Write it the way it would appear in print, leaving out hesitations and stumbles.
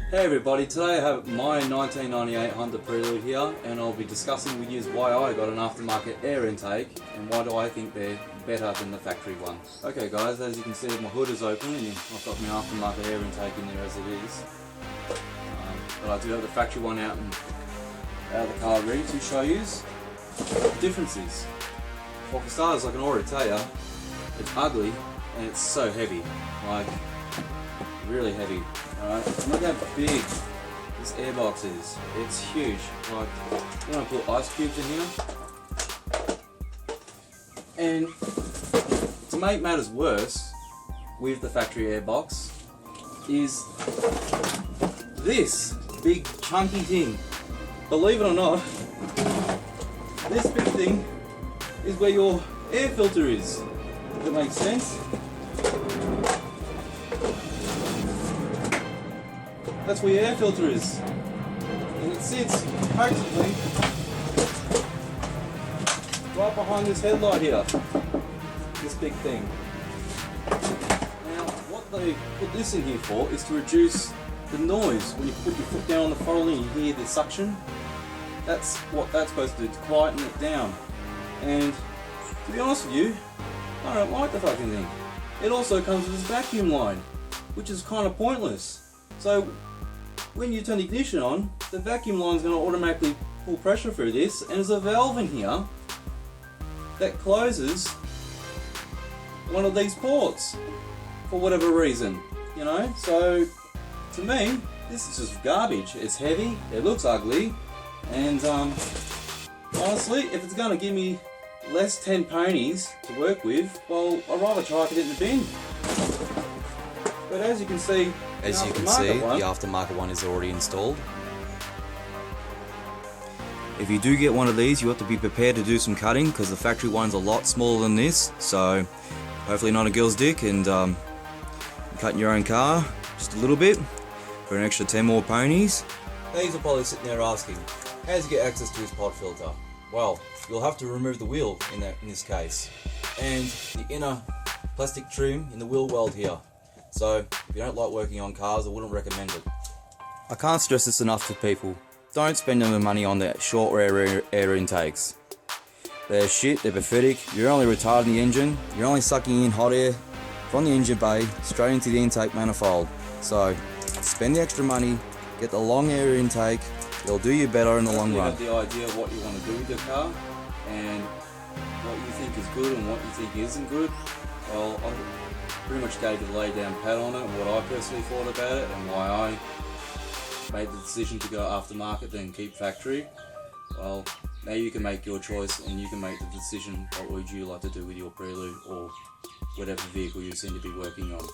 Hey everybody, today I have my 1998 Honda Prelude here, and I'll be discussing with you why I got an aftermarket air intake and why do I think they're better than the factory one. Okay guys, as you can see my hood is open and I've got my aftermarket air intake in there as it is. But I do have the factory one out of the car ready to show you the differences. Well, for starters, I can already tell you, it's ugly and it's so heavy, like really heavy. Alright, look how big this airbox is. It's huge. Like, I'm going to put ice cubes in here. And to make matters worse with the factory airbox is this big chunky thing. Believe it or not, this big thing is where your air filter is. If that makes sense. That's where your air filter is. And it sits practically right behind this headlight here. This big thing. Now, what they put this in here for is to reduce the noise. When you put your foot down on the throttle and you hear the suction, that's what that's supposed to do, to quieten it down. And to be honest with you, I don't like the fucking thing. It also comes with this vacuum line, which is kind of pointless. So when you turn the ignition on, the vacuum line is going to automatically pull pressure through this, and there's a valve in here that closes one of these ports for whatever reason, you know. So to me, this is just garbage. It's heavy, it looks ugly, and honestly, if it's going to give me less 10 ponies to work with, well, I'd rather chuck it in the bin. But as you can see, the aftermarket one is already installed. If you do get one of these, you have to be prepared to do some cutting, because the factory one's a lot smaller than this, so hopefully not a girl's dick, and cutting your own car just a little bit for an extra 10 more ponies. Now you're probably sitting there asking, how does he get access to his pod filter? Well, you'll have to remove the wheel in this case, and the inner plastic trim in the wheel weld here. So, if you don't like working on cars, I wouldn't recommend it. I can't stress this enough to people. Don't spend your money on the short air intakes. They're shit, they're pathetic, you're only retarding the engine, you're only sucking in hot air from the engine bay straight into the intake manifold. So, spend the extra money, get the long air intake, it'll do you better in the long run. You have the idea of what you want to do with your car, and what you think is good and what you think isn't good. Well, I pretty much gave you the lay down pat on it and what I personally thought about it and why I made the decision to go aftermarket than keep factory. Well, now you can make your choice and you can make the decision what would you like to do with your Prelude or whatever vehicle you seem to be working on.